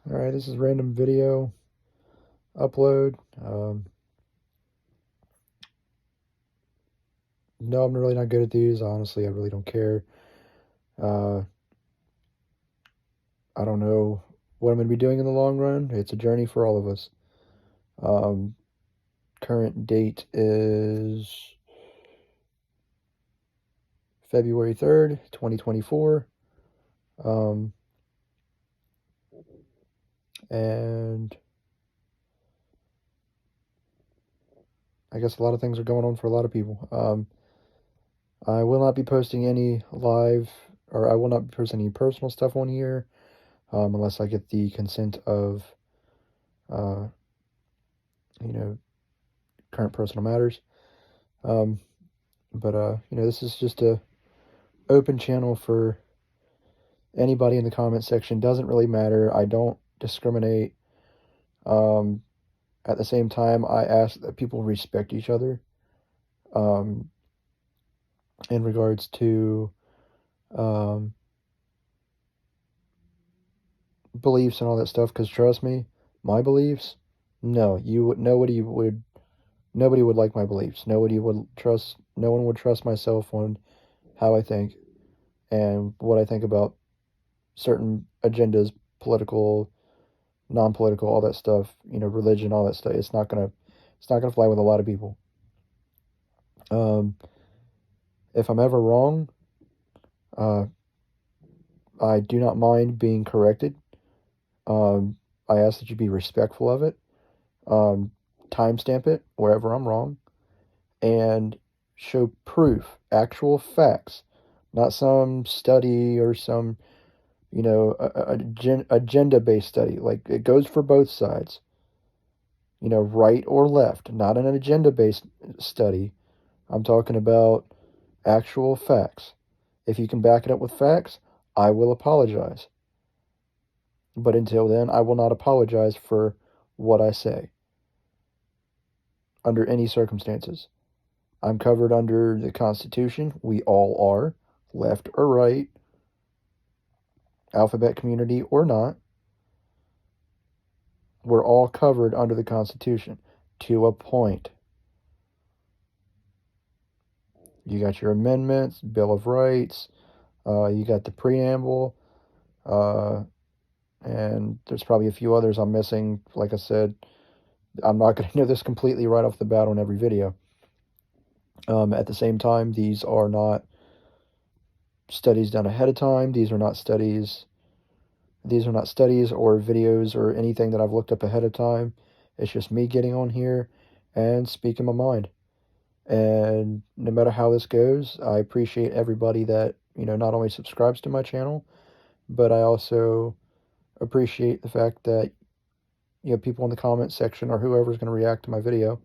Alright, this is random video upload. No, I'm really not good at these. Honestly, I really don't care. Uh, I don't know what I'm going to be doing in the long run. It's a journey for all of us. Um, Current date is February 3rd, 2024. Um, and I guess a lot of things are going on for a lot of people. I will not be posting any live, or I will not be posting any personal stuff on here, unless I get the consent of, uh, you know, current personal matters. Um, but this is just a open channel for anybody in the comment section. Doesn't really matter. I don't discriminate. Um, at the same time, I ask that people respect each other. Um, in regards to um, beliefs and all that stuff, because trust me, my beliefs, no, nobody would like my beliefs. No one would trust myself on how I think and what I think about certain agendas, political, non-political, all that stuff, religion, all that stuff. It's not gonna fly with a lot of people. Um, if I'm ever wrong, uh, I do not mind being corrected. Um, I ask that you be respectful of it. Um, Timestamp it wherever I'm wrong, and show proof, actual facts, not some study or some agenda-based study. Like, it goes for both sides. Right or left, not an agenda-based study. I'm talking about actual facts. If you can back it up with facts, I will apologize. But until then, I will not apologize for what I say under any circumstances. I'm covered under the Constitution. We all are, left or right, alphabet community or not. We're all covered under the Constitution to a point. You got your amendments, Bill of Rights, you got the preamble, uh, and there's probably a few others I'm missing. Like I said, I'm not going to know this completely right off the bat on every video. At the same time, these are not studies done ahead of time. These are not studies or videos or anything that I've looked up ahead of time. It's just me getting on here and speaking my mind. And no matter how this goes, I appreciate everybody that, not only subscribes to my channel, but I also appreciate the fact that, people in the comment section or whoever's going to react to my video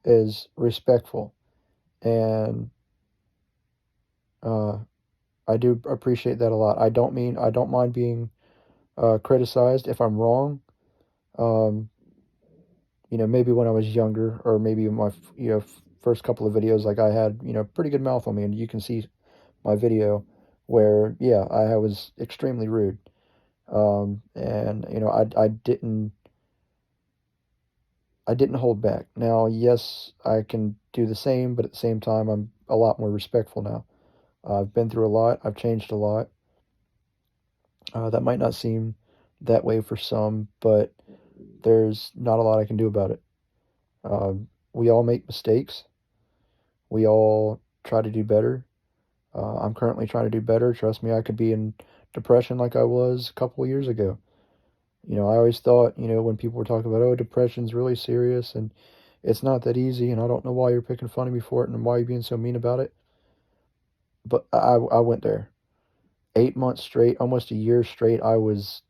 is respectful. And uh, I do appreciate that a lot. I don't mind being criticized if I'm wrong. Um, maybe when I was younger, or maybe in my first couple of videos, like, I had pretty good mouth on me, and you can see my video where, yeah, I was extremely rude. And I didn't hold back. Now, yes, I can do the same, but at the same time, I'm a lot more respectful now. I've been through a lot. I've changed a lot. That might not seem that way for some, but there's not a lot I can do about it. We all make mistakes. We all try to do better. I'm currently trying to do better. Trust me, I could be in depression like I was a couple of years ago. I always thought, when people were talking about, oh, depression's really serious and it's not that easy, and I don't know why you're picking fun of me for it and why you're being so mean about it. But I went there. 8 months straight, almost a year straight, I was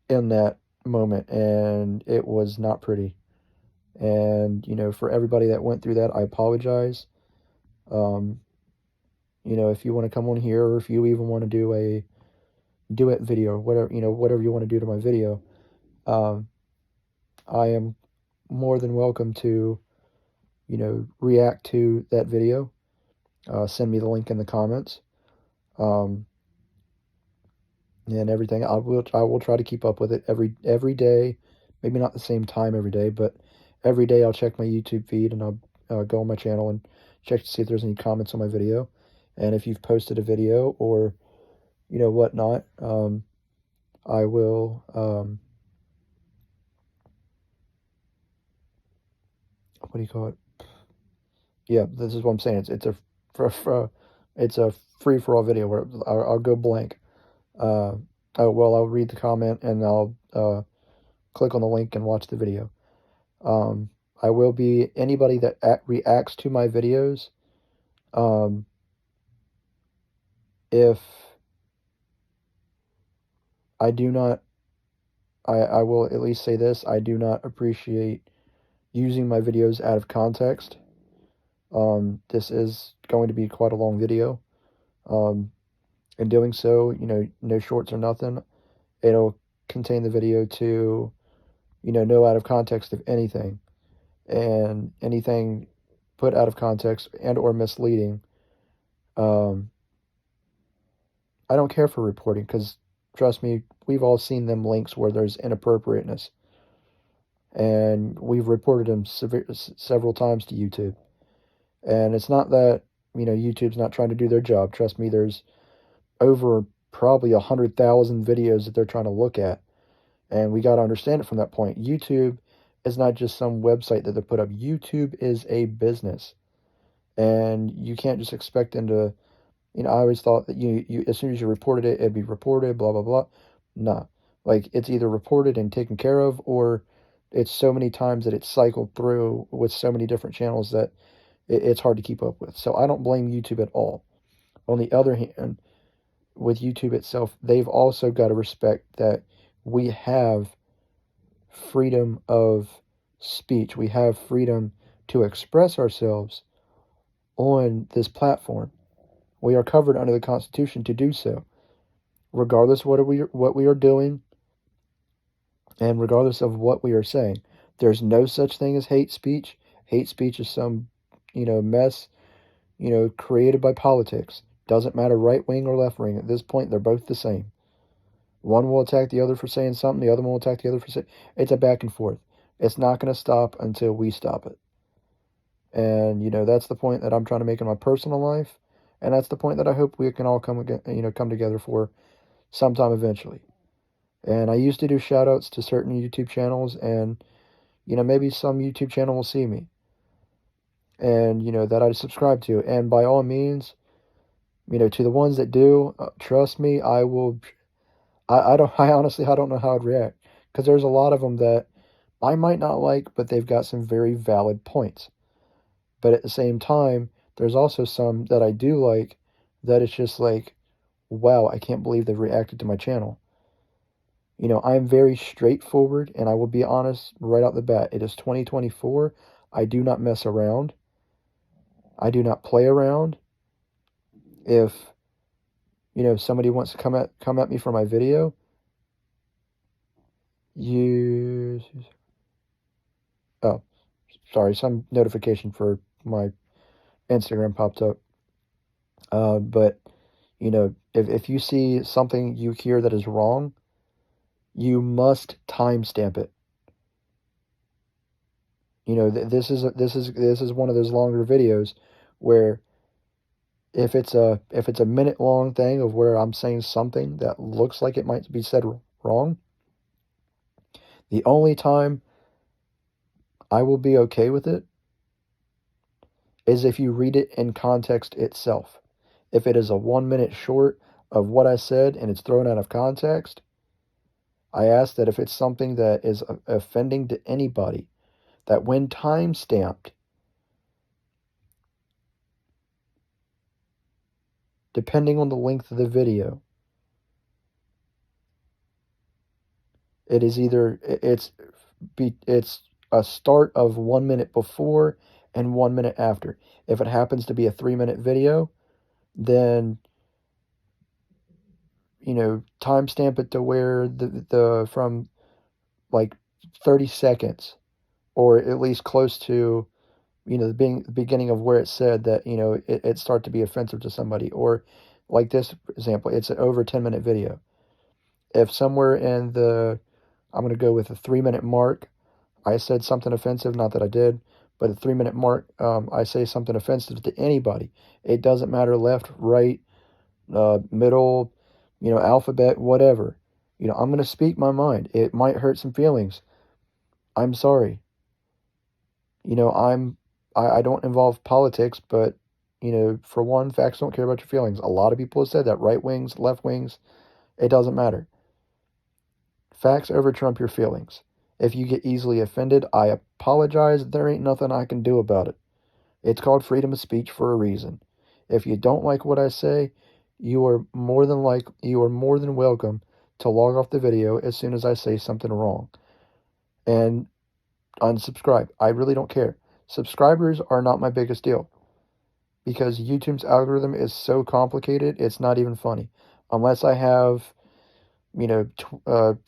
in that moment, and it was not pretty. And, for everybody that went through that, I apologize. Um, if you want to come on here, or if you even want to do a duet video, whatever you want to do to my video, um, I am more than welcome to, react to that video. Send me the link in the comments. Um, and everything. I will try to keep up with it every day. Maybe not the same time every day, but every day I'll check my YouTube feed, and I'll go on my channel and check to see if there's any comments on my video. And if you've posted a video or whatnot, I will what do you call it? Yeah, this is what I'm saying. It's a free for all video where I'll go blank. Oh well, I'll read the comment and I'll click on the link and watch the video. I will be anybody that reacts to my videos. Um, if I do not, I will at least say this: I do not appreciate using my videos out of context. This is going to be quite a long video. In doing so, no shorts or nothing. It'll contain the video to, no out of context of anything. And anything put out of context and or misleading, um, I don't care for reporting because, trust me, we've all seen them links where there's inappropriateness. And we've reported them several times to YouTube. And it's not that, YouTube's not trying to do their job. Trust me, there's over probably 100,000 videos that they're trying to look at. And we got to understand it from that point. YouTube is not just some website that they put up. YouTube is a business. And you can't just expect them to, I always thought that you as soon as you reported it, it'd be reported, blah, blah, blah. Nah. Like, it's either reported and taken care of, or it's so many times that it's cycled through with so many different channels that it's hard to keep up with. So I don't blame YouTube at all. On the other hand, with YouTube itself, they've also got to respect that we have freedom of speech. We have freedom to express ourselves on this platform. We are covered under the Constitution to do so, regardless what we are doing, and regardless of what we are saying. There's no such thing as hate speech. Hate speech is some, mess, created by politics. Doesn't matter right wing or left wing. At this point, they're both the same. One will attack the other for saying something. The other one will attack the other for saying. It's a back and forth. It's not going to stop until we stop it. And that's the point that I'm trying to make in my personal life, and that's the point that I hope we can all come together for sometime eventually. And I used to do shout outs to certain YouTube channels, and maybe some YouTube channel will see me, and that I subscribe to. And by all means, to the ones that do, trust me, I will. I honestly I don't know how I'd react, because there's a lot of them that I might not like, but they've got some very valid points. But at the same time, there's also some that I do like that it's just like, wow, I can't believe they've reacted to my channel. I'm very straightforward, and I will be honest right out the bat. It is 2024. I do not mess around. I do not play around. If, somebody wants to come at me for my video, oh, sorry, some notification for my Instagram popped up. But, if you see something you hear that is wrong, you must timestamp it. This is one of those longer videos where if it's a minute long thing of where I'm saying something that looks like it might be said wrong, the only time I will be okay with it is if you read it in context itself. If it is a 1 minute short of what I said and it's thrown out of context, I ask that if it's something that is offending to anybody, that when time stamped, depending on the length of the video, it is either it's a start of 1 minute before and 1 minute after. If it happens to be a 3-minute video, then timestamp it to where the from like 30 seconds, or at least close to the beginning of where it said that it start to be offensive to somebody. Or like this example, it's an over 10-minute video. if somewhere in the, I'm going to go with a 3-minute mark, I said something offensive, not that I did, but at the 3-minute mark, I say something offensive to anybody. It doesn't matter left, right, middle, alphabet, whatever. I'm going to speak my mind. It might hurt some feelings. I'm sorry. I don't involve politics, but, for one, facts don't care about your feelings. A lot of people have said that. Right wings, left wings, it doesn't matter. Facts over trump your feelings. If you get easily offended, I apologize. There ain't nothing I can do about it. It's called freedom of speech for a reason. If you don't like what I say, you are more than welcome to log off the video as soon as I say something wrong and unsubscribe. I really don't care. Subscribers are not my biggest deal because YouTube's algorithm is so complicated, it's not even funny. Unless I have,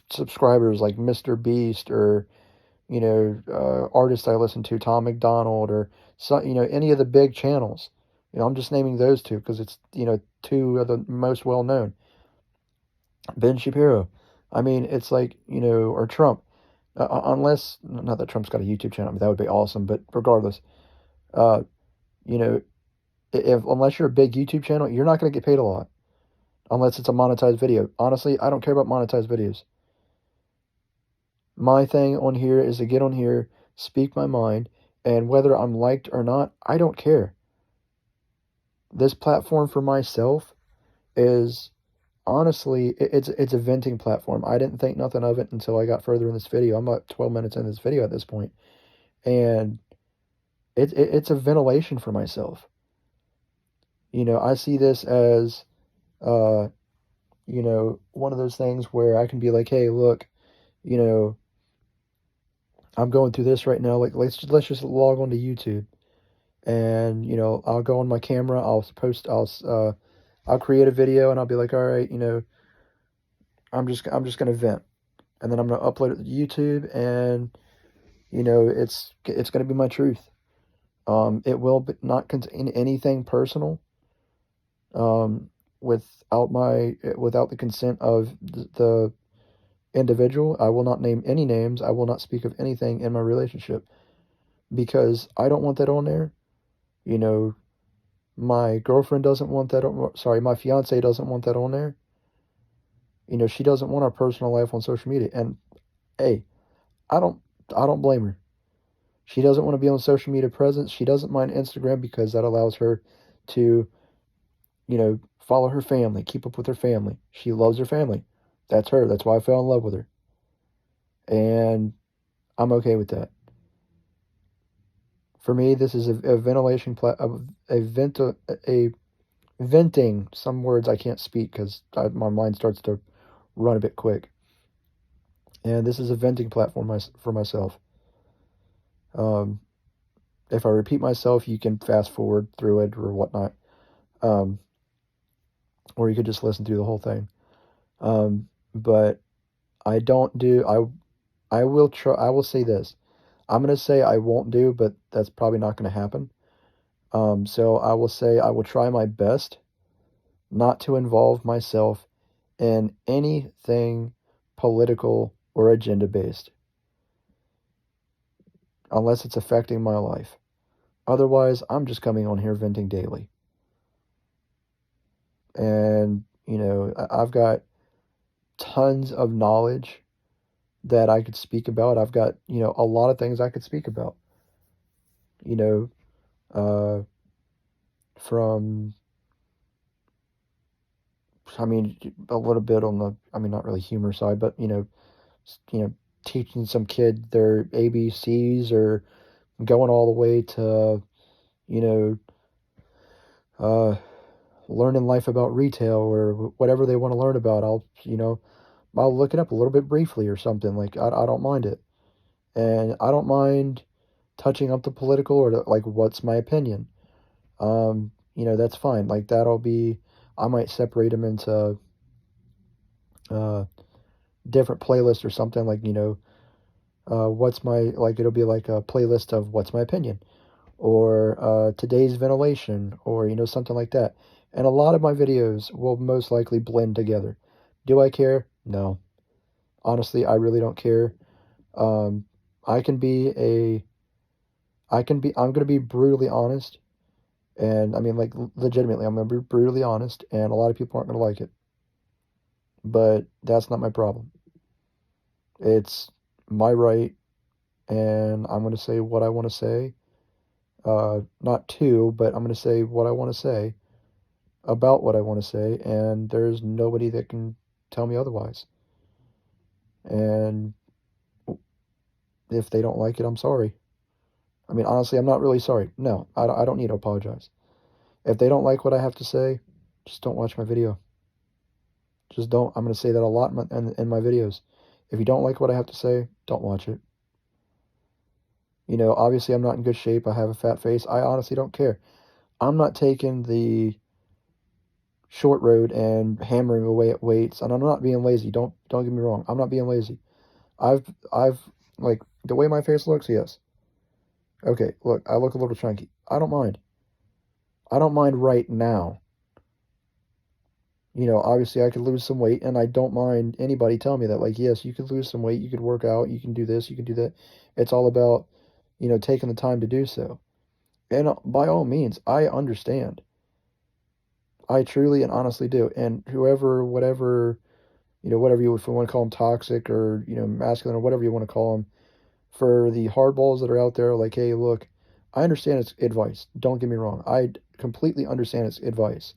subscribers like Mr. Beast or, artists I listen to, Tom McDonald or, any of the big channels. I'm just naming those two because it's, two of the most well-known. Ben Shapiro. I mean, it's like, or Trump. Unless, not that Trump's got a YouTube channel, I mean, that would be awesome, but regardless, uh, you know, unless you're a big YouTube channel, you're not going to get paid a lot. Unless it's a monetized video. Honestly, I don't care about monetized videos. My thing on here is to get on here, speak my mind, and whether I'm liked or not, I don't care. This platform for myself is honestly, it's a venting platform. I didn't think nothing of it until I got further in this video. I'm about 12 minutes in this video at this point, and it's a ventilation for myself. I see this as, one of those things where I can be like, hey, look, I'm going through this right now. Like, let's just log on to YouTube, and I'll go on my camera. I'll create a video, and I'll be like, all right, I'm just gonna vent, and then I'm gonna upload it to YouTube, and it's gonna be my truth. It will not contain anything personal. Without the consent of the individual, I will not name any names. I will not speak of anything in my relationship because I don't want that on there. My girlfriend doesn't want that. Sorry, my fiance doesn't want that on there. She doesn't want our personal life on social media, and hey, I don't blame her. She doesn't want to be on social media presence. She doesn't mind Instagram because that allows her to, follow her family, keep up with her family. She loves her family. That's her. That's why I fell in love with her. And I'm okay with that. For me, this is a ventilation, a venting. Some words I can't speak because my mind starts to run a bit quick. And this is a venting platform for myself. If I repeat myself, you can fast forward through it or whatnot. Or you could just listen through the whole thing. But I don't do, I will try, I will say this. I'm going to say I won't do, but that's probably not going to happen. So I will say I will try my best not to involve myself in anything political or agenda based, unless it's affecting my life. Otherwise, I'm just coming on here venting daily. And, I've got tons of knowledge that I could speak about. I've got, a lot of things I could speak about. From, I mean, a little bit on the, not really humor side, but, teaching some kid their ABCs or going all the way to, learning life about retail or whatever they want to learn about. I'll look it up a little bit briefly or something. Like, I don't mind it. And I don't mind touching up the political or like, what's my opinion? That's fine. Like, I might separate them into, different playlists or something like, it'll be like a playlist of what's my opinion or, today's ventilation or, something like that. And a lot of my videos will most likely blend together Do I care? No. Honestly, I really don't care. Um, I can be a, I'm going to be brutally honest. And I mean, like, legitimately, I'm going to be brutally honest, and a lot of people aren't going to like it. But that's not my problem. It's my right, and I'm going to say what I want to say. Not to, but I'm going to say what I want to say about what I want to say, and there's nobody that can tell me otherwise. And if they don't like it, I'm sorry. I mean, honestly, I'm not really sorry. No, I don't need to apologize. If they don't like what I have to say, just don't watch my video. Just don't. I'm going to say that a lot in my videos. If you don't like what I have to say, don't watch it. You know, obviously, I'm not in good shape. I have a fat face. I honestly don't care. I'm not taking the short road and hammering away at weights, and I'm not being lazy. Don't get me wrong. I'm not being lazy. I've like the way my face looks, yes. Okay, look, I look a little chunky. I don't mind. I don't mind right now. You know, obviously I could lose some weight, and I don't mind anybody telling me that. Like, yes, you could lose some weight, you could work out, you can do this, you can do that. It's all about, taking the time to do so. And by all means, I understand. I truly and honestly do. And whoever, whatever, whatever you, if you want to call them toxic or, masculine or whatever you want to call them, for the hardballs that are out there, like, hey, look, I understand it's advice. Don't get me wrong. I completely understand it's advice.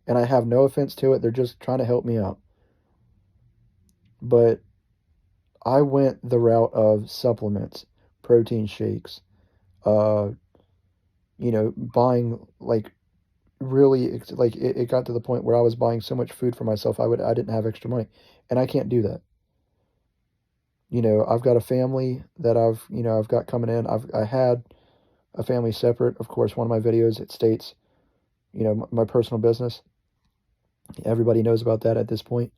And I have no offense to it. They're just trying to help me out. But I went the route of supplements, protein shakes, uh, buying like really like it got to the point where I was buying so much food for myself I didn't have extra money. And I can't do that. I've got a family that I've got coming in. I had a family separate. Of course, one of my videos it states, my personal business. Everybody knows about that at this point.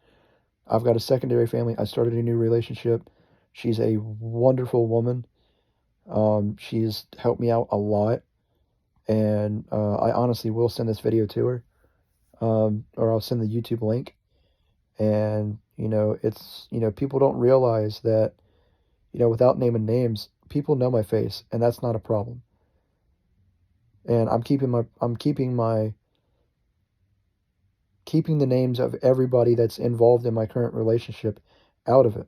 I've got a secondary family. I started a new relationship. She's a wonderful woman. She's helped me out a lot, and I honestly will send this video to her, or I'll send the YouTube link. And it's people don't realize that without naming names, people know my face, and that's not a problem. And keeping the names of everybody that's involved in my current relationship out of it.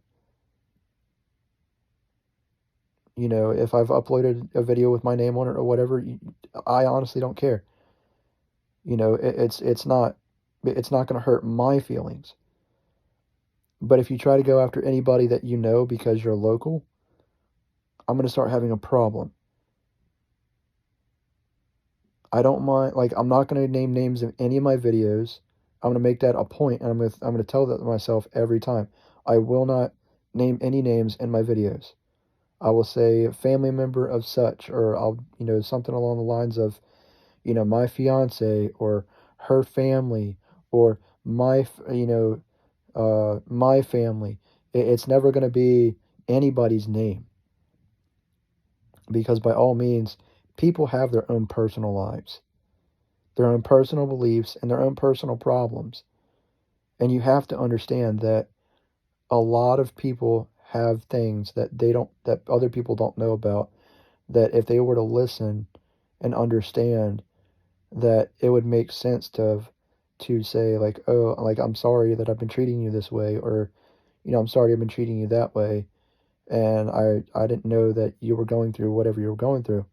If I've uploaded a video with my name on it or whatever, I honestly don't care. It's not going to hurt my feelings. But if you try to go after anybody that you know because you're local, I'm going to start having a problem. I don't mind, like, I'm not going to name names in any of my videos. I'm going to make that a point, and I'm going to tell that to myself every time. I will not name any names in my videos. I will say family member of such, or I'll, something along the lines of, my fiance or her family or my family. It's never going to be anybody's name because by all means, people have their own personal lives, their own personal beliefs, and their own personal problems. And you have to understand that a lot of people have things that other people don't know about, that if they were to listen and understand, that it would make sense to say like, oh, like, I'm sorry that I've been treating you this way, or I'm sorry I've been treating you that way, and I didn't know that you were going through whatever you were going through.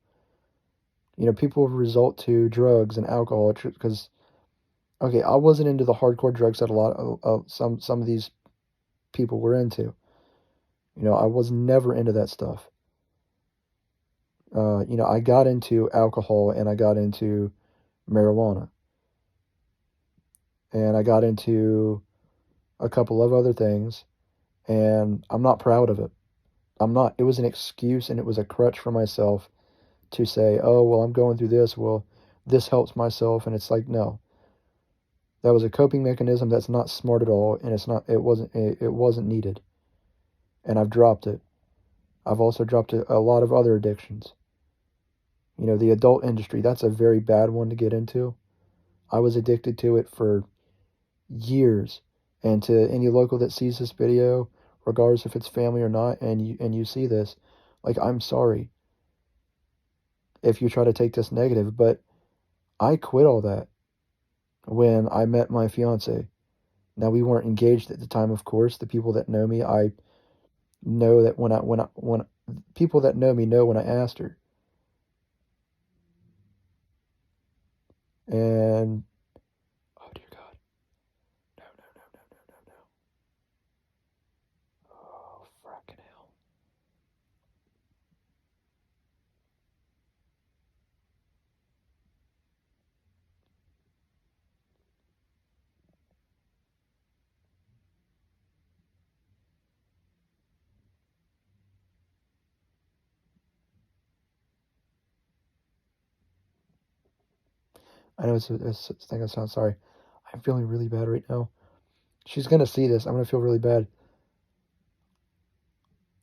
People resort to drugs and alcohol because, okay, I wasn't into the hardcore drugs that a lot of some of these people were into. I was never into that stuff. I got into alcohol and I got into marijuana and I got into a couple of other things, and I'm not proud of it. I'm not. It was an excuse and it was a crutch for myself to say, oh, well, I'm going through this. Well, this helps myself. And it's like, no, that was a coping mechanism that's not smart at all. And it wasn't needed. And I've dropped it. I've also dropped a lot of other addictions. The adult industry, that's a very bad one to get into. I was addicted to it for years. And to any local that sees this video, regardless if it's family or not, and you see this, like, I'm sorry if you try to take this negative, but I quit all that when I met my fiance. Now, we weren't engaged at the time, of course. The people that know me, I know that when people that know me know when I asked her. And oh dear God, no, no, no, no, no, no, no. Oh, fracking hell. I know it's a thing. I sound sorry. I'm feeling really bad right now. She's gonna see this. I'm gonna feel really bad.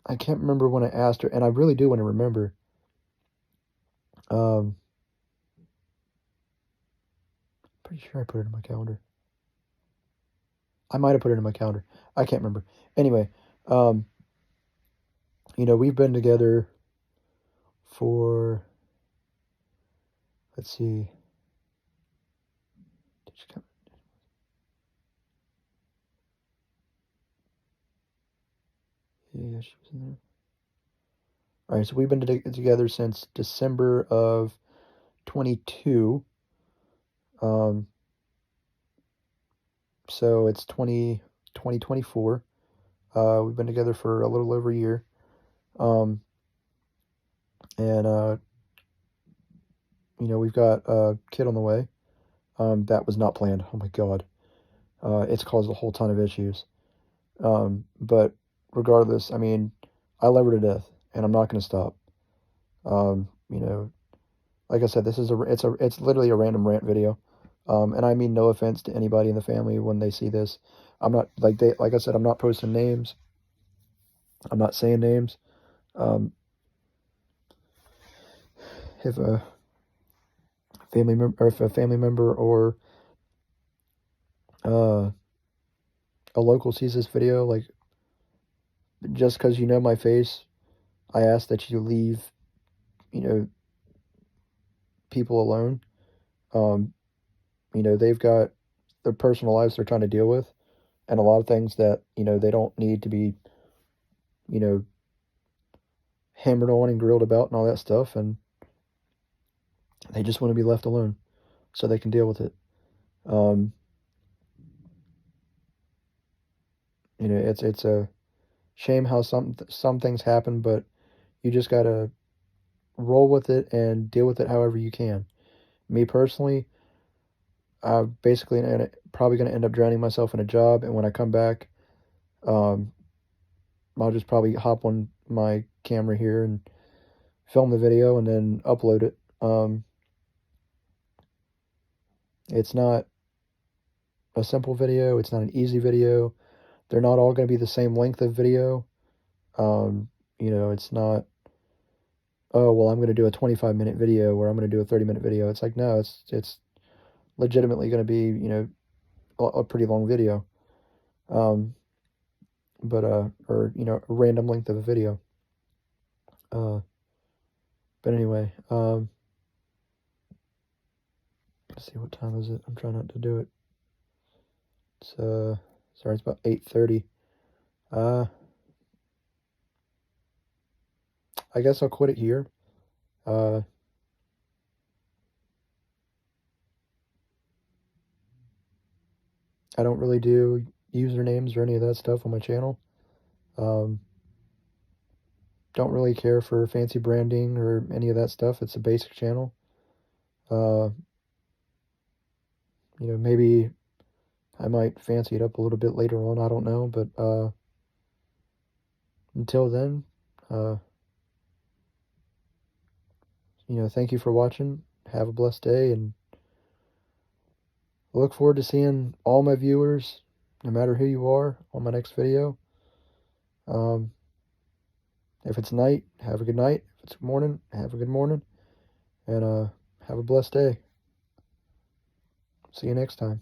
I can't remember when I asked her, and I really do want to remember. Um, Pretty sure I put it in my calendar. I might have put it in my calendar. I can't remember. Anyway, um, we've been together for, let's see. Did she come? Yeah, she was in there. All right, so we've been together since December of 22. Um, so it's 2024. We've been together for a little over a year. Um, and we've got a kid on the way. That was not planned. Oh my God. It's caused a whole ton of issues. But regardless, I mean, I love her to death, and I'm not going to stop. Um, you know, like I said, it's literally a random rant video. And I mean no offense to anybody in the family when they see this. I'm not like I said, I'm not posting names. I'm not saying names. Um, if a family member or uh, a local sees this video, like, just because you know my face, I ask that you leave, you know, people alone. Um, they've got their personal lives they're trying to deal with, and a lot of things that, they don't need to be, you know, hammered on and grilled about and all that stuff, and they just want to be left alone so they can deal with it. Um, it's a shame how some things happen, but you just gotta roll with it and deal with it however you can. Me personally, I'm basically probably gonna end up drowning myself in a job, and when I come back, um, I'll just probably hop on my camera here and film the video and then upload it. It's not a simple video. It's not an easy video. They're not all going to be the same length of video. Um, it's not, oh, well, I'm going to do a 25-minute video or I'm going to do a 30-minute video. It's like, no, it's legitimately going to be, a pretty long video. But, or, a random length of a video. But anyway, let's see, what time is it? I'm trying not to do it. It's, sorry, it's about 8:30. I guess I'll quit it here. Uh, I don't really do usernames or any of that stuff on my channel. Um, don't really care for fancy branding or any of that stuff. It's a basic channel. Uh, maybe I might fancy it up a little bit later on. I don't know, but until then, uh, thank you for watching. Have a blessed day, and I look forward to seeing all my viewers, no matter who you are, on my next video. Um, if it's night, have a good night. If it's morning, have a good morning. And have a blessed day. See you next time.